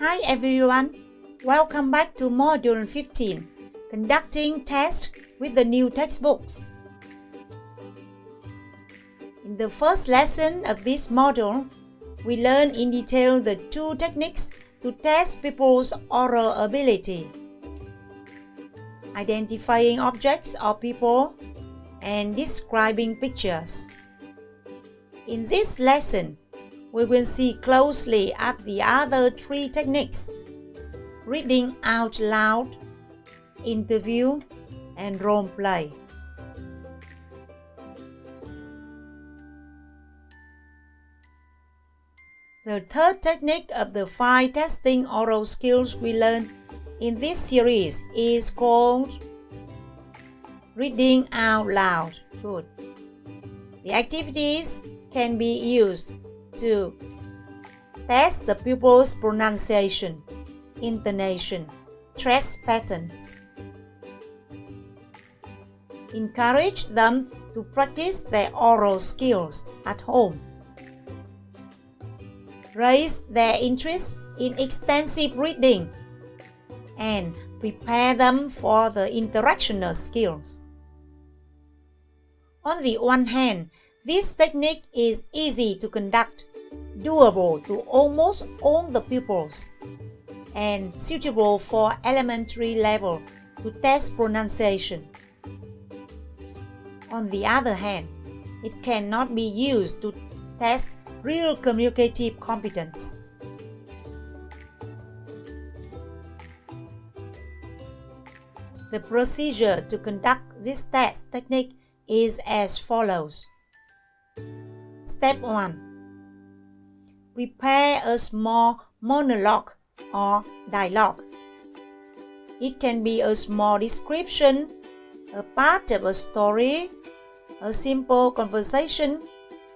Hi everyone, welcome back to Module 15, Conducting Tests with the New Textbooks. In the first lesson of this module, we learn in detail the two techniques to test people's oral ability: identifying objects or people and describing pictures. In this lesson, we will see closely at the other three techniques: reading out loud, interview, and role play. The third technique of the 5 testing oral skills we learned in this series is called reading out loud. Good. The activities can be used to test the pupil's pronunciation, intonation, stress patterns. Encourage them to practice their oral skills at home. Raise their interest in extensive reading and prepare them for the interactional skills. On the one hand, this technique is easy to conduct, doable to almost all the pupils, and suitable for elementary level to test pronunciation. On the other hand, it cannot be used to test real communicative competence. The procedure to conduct this test technique is as follows. Step 1. Prepare a small monologue or dialogue. It can be a small description, a part of a story, a simple conversation,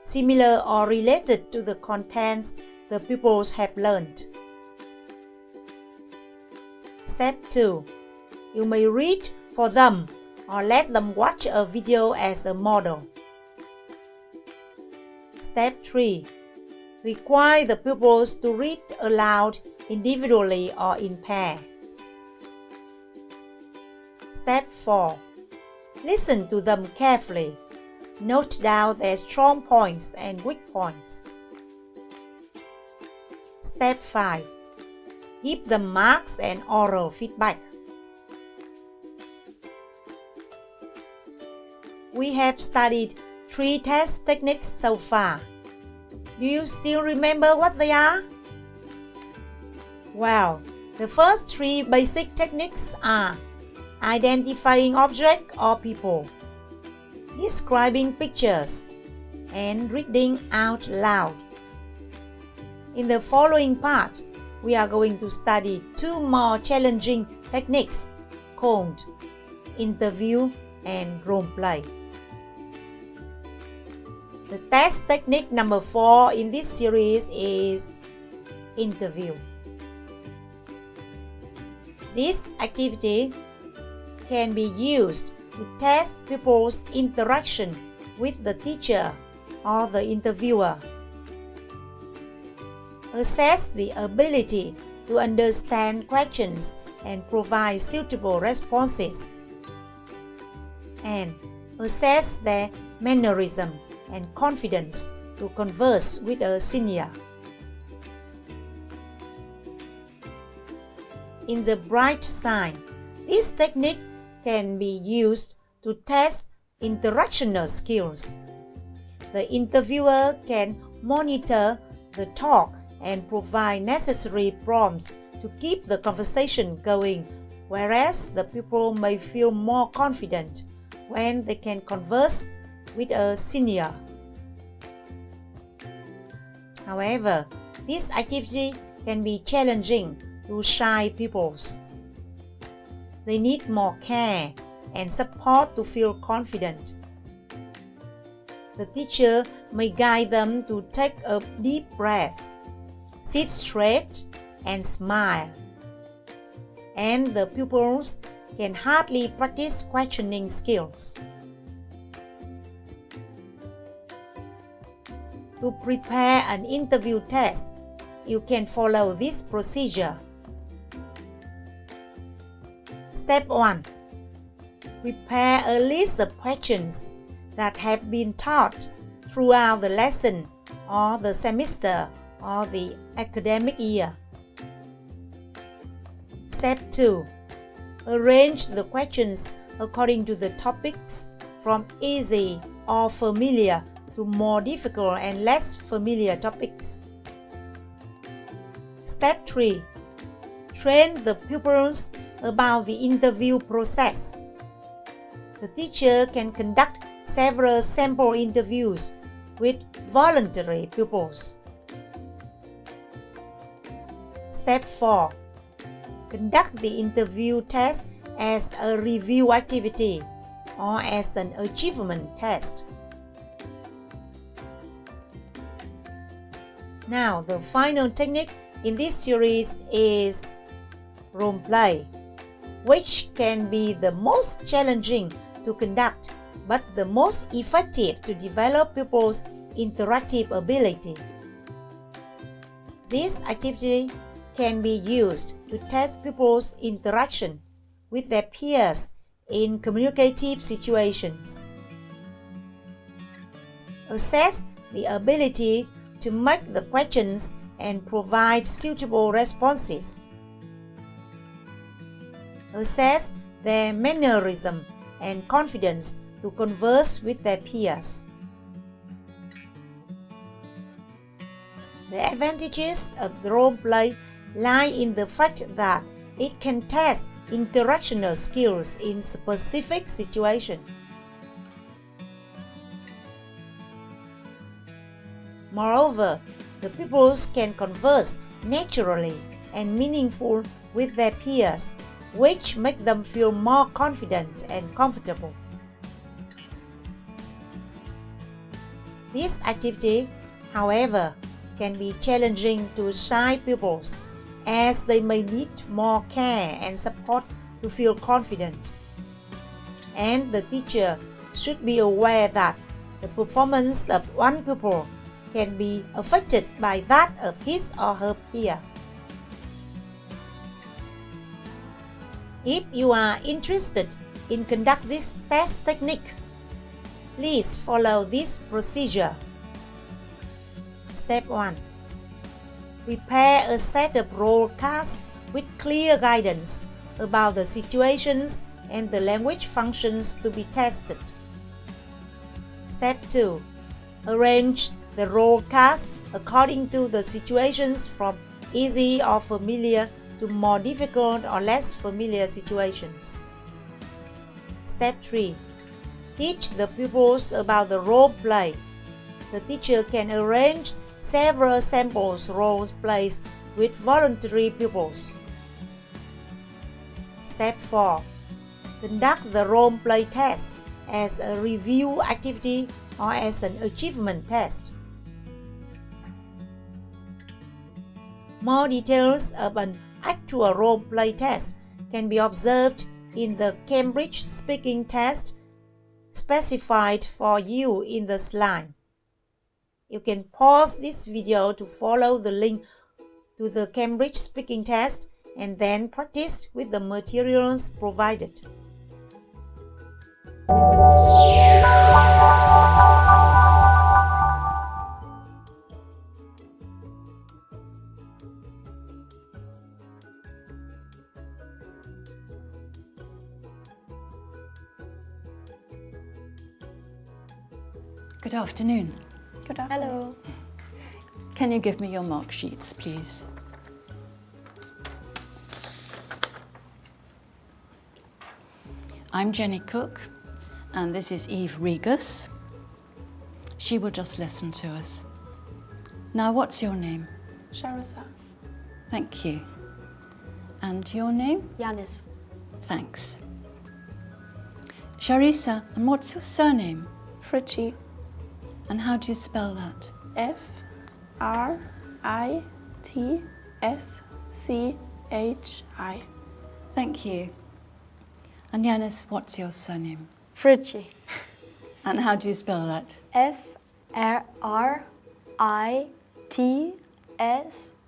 similar or related to the contents the pupils have learned. Step 2. You may read for them or let them watch a video as a model. Step 3. Require the pupils to read aloud individually or in pairs. Step 4. Listen to them carefully. Note down their strong points and weak points. Step 5. Give them marks and oral feedback. We have studied 3 test techniques so far. Do you still remember what they are? Well, the first 3 basic techniques are identifying objects or people, describing pictures, and reading out loud. In the following part, we are going to study 2 more challenging techniques called interview and role play. The test technique number 4 in this series is interview. This activity can be used to test pupils' interaction with the teacher or the interviewer. Assess the ability to understand questions and provide suitable responses. And assess their mannerism and confidence to converse with a senior. In the bright side, this technique can be used to test interactional skills. The interviewer can monitor the talk and provide necessary prompts to keep the conversation going, whereas the pupil may feel more confident when they can converse with a senior. However, this activity can be challenging to shy pupils. They need more care and support to feel confident. The teacher may guide them to take a deep breath, sit straight, and smile. And the pupils can hardly practice questioning skills. To prepare an interview test, you can follow this procedure. Step 1. Prepare a list of questions that have been taught throughout the lesson or the semester or the academic year. Step 2. Arrange the questions according to the topics from easy or familiar to more difficult and less familiar topics. Step 3. Train the pupils about the interview process. The teacher can conduct several sample interviews with voluntary pupils. Step 4. Conduct the interview test as a review activity or as an achievement test. Now, the final technique in this series is role play, which can be the most challenging to conduct but the most effective to develop pupils' interactive ability. This activity can be used to test pupils' interaction with their peers in communicative situations. Assess the ability to make the questions and provide suitable responses. Assess their mannerism and confidence to converse with their peers. The advantages of the role play lie in the fact that it can test interactional skills in specific situations. Moreover, the pupils can converse naturally and meaningful with their peers, which make them feel more confident and comfortable. This activity, however, can be challenging to shy pupils as they may need more care and support to feel confident. And the teacher should be aware that the performance of one pupil can be affected by that of his or her peer. If you are interested in conduct this test technique, please follow this procedure. Step 1. Prepare a set of role cards with clear guidance about the situations and the language functions to be tested. Step 2. Arrange the role cards according to the situations from easy or familiar to more difficult or less familiar situations. Step 3. Teach the pupils about the role play. The teacher can arrange several samples role plays with voluntary pupils. Step 4. Conduct the role play test as a review activity or as an achievement test. More details of an actual role play test can be observed in the Cambridge speaking test specified for you in the slide. You can pause this video to follow the link to the Cambridge speaking test and then practice with the materials provided. Good afternoon. Good afternoon. Hello. Can you give me your mark sheets, please? I'm Jenny Cook, and this is Eve Regus. She will just listen to us. Now, what's your name? Sharissa. Thank you. And your name? Yanis. Thanks. Sharissa, and what's your surname? Fritchie. And how do you spell that? F-R-I-T-S-C-H-I. Thank you. And Yanis, what's your surname? Fritchie. And how do you spell that? F-R-I-T-S-C-H-I.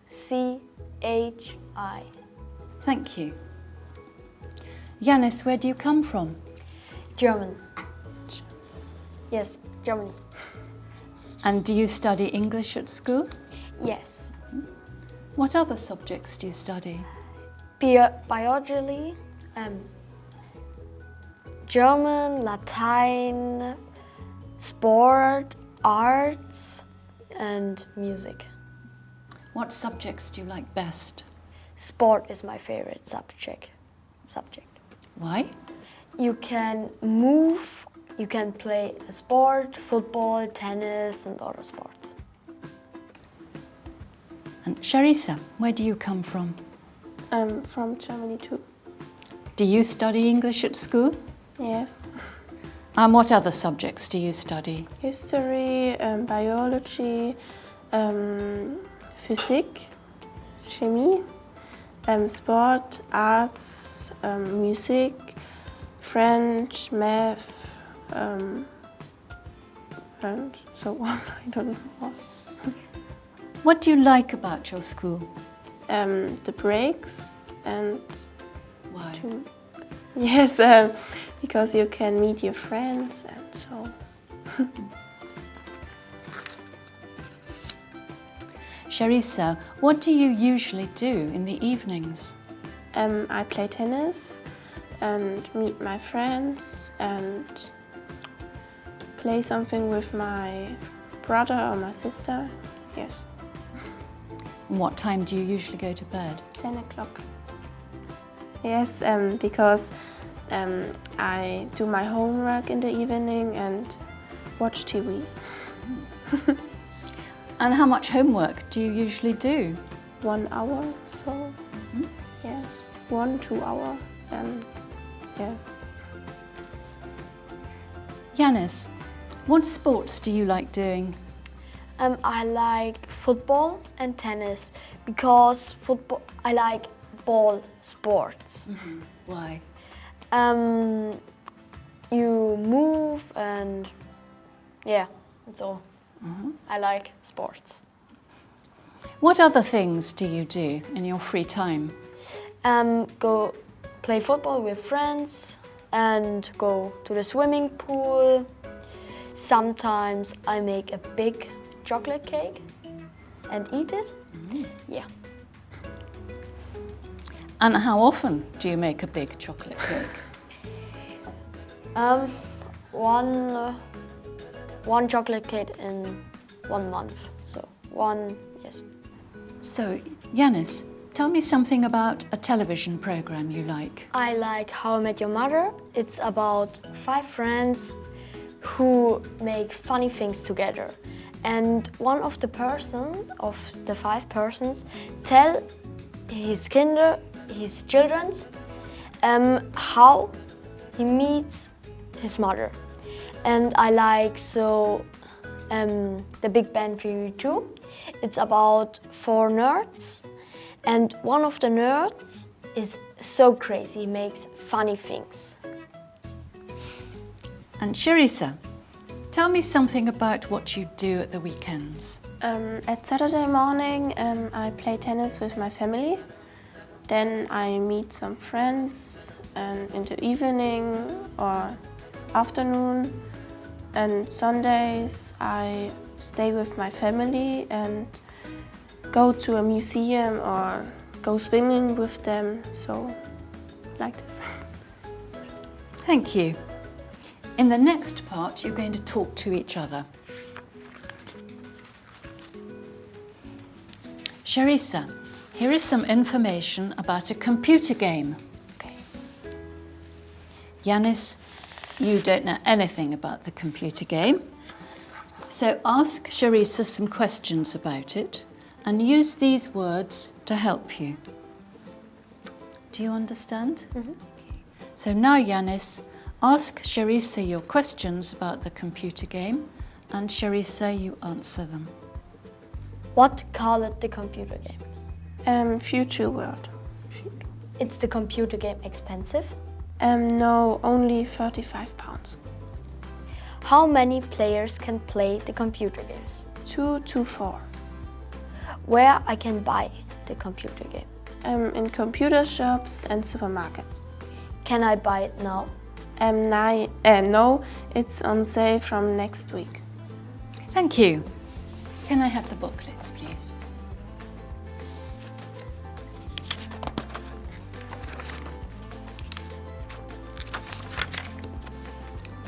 C-H-I. Thank you. Yanis, where do you come from? German. Yes, Germany. And do you study English at school? Yes. What other subjects do you study? Biology, German, Latin, sport, arts, and music. What subjects do you like best? Sport is my favorite subject. Why? You can move, you can play a sport, football, tennis, and other sports. And Sharissa, where do you come from? I'm from Germany too. Do you study English at school? Yes. And what other subjects do you study? History, biology, physics, chemie, sport, arts, music, French, math, and so on. I don't know what. What do you like about your school? The breaks and Why? yes, because you can meet your friends and so. Sharissa, what do you usually do in the evenings? I play tennis and meet my friends and play something with my brother or my sister. Yes. And what time do you usually go to bed? 10 o'clock. Yes, because I do my homework in the evening and watch TV. And how much homework do you usually do? 1 hour, so yes, 1-2 hours. Yeah. Yanis, what sports do you like doing? I like football and tennis because I like ball sports. Why? You move and yeah, that's all. I like sports. What other things do you do in your free time? Go play football with friends and go to the swimming pool. Sometimes I make a big chocolate cake and eat it. Yeah. And how often do you make a big chocolate cake? One chocolate cake in 1 month. So yes. So, Yanis, tell me something about a television program you like. I like How I Met Your Mother. It's about 5 friends who make funny things together. And one of the 5 persons tell his children how he meets his mother. And I like The Big Bang Theory too. It's about 4 nerds, and one of the nerds is so crazy, he makes funny things. And Sharissa, tell me something about what you do at the weekends. At Saturday morning, I play tennis with my family. Then I meet some friends, and in the evening or afternoon. And Sundays, I stay with my family and go to a museum or go swimming with them. So, like this. Thank you. In the next part, you're going to talk to each other. Sharissa, here is some information about a computer game. Okay. Yanis, you don't know anything about the computer game. So ask Sharissa some questions about it and use these words to help you. Do you understand? So now, Yanis, ask Sharissa your questions about the computer game, and Sharissa, you answer them. What called the computer game? Future World. Is the computer game expensive? No, only £35. How many players can play the computer games? 2 to 4. Where I can buy the computer game? In computer shops and supermarkets. Can I buy it now? No, it's on sale from next week. Thank you. Can I have the booklets, please?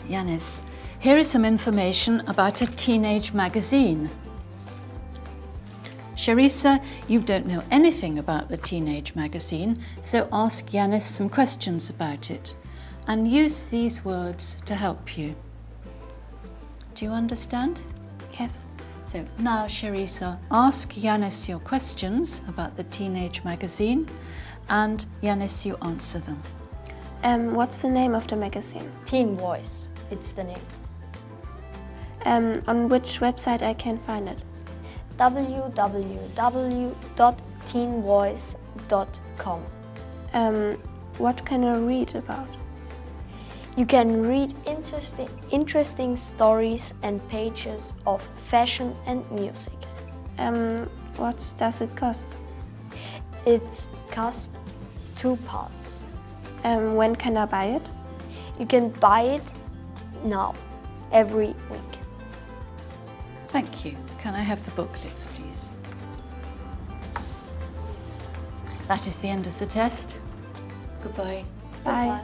Yanis, here is some information about a teenage magazine. Sharissa, you don't know anything about the teenage magazine, so ask Yanis some questions about it and use these words to help you. Do you understand? Yes. So now, Sharissa, ask Yanis your questions about the teenage magazine and Yanis, you answer them. What's the name of the magazine? Teen Voice, it's the name. On which website I can find it? www.teenvoice.com. What can I read about? You can read interesting stories and pages of fashion and music. What does it cost? It costs £2. When can I buy it? You can buy it now, every week. Thank you. Can I have the booklets, please? That is the end of the test. Goodbye. Bye.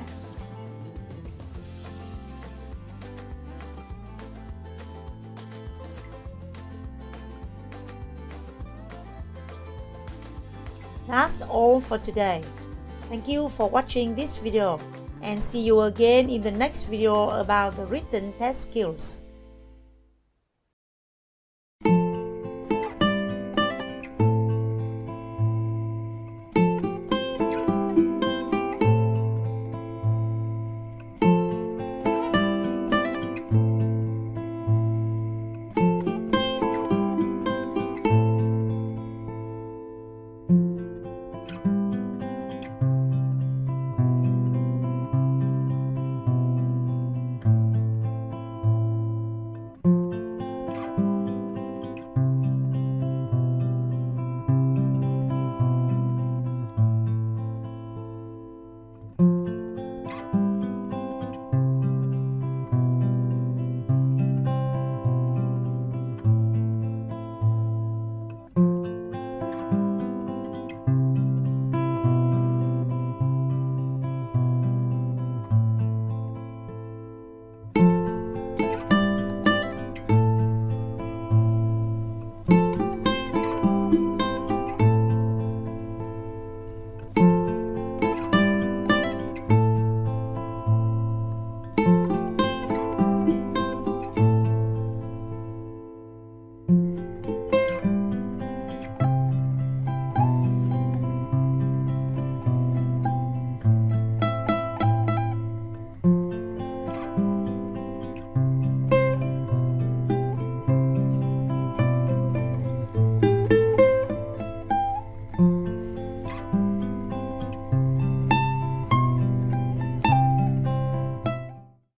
That's all for today. Thank you for watching this video and see you again in the next video about the written test skills.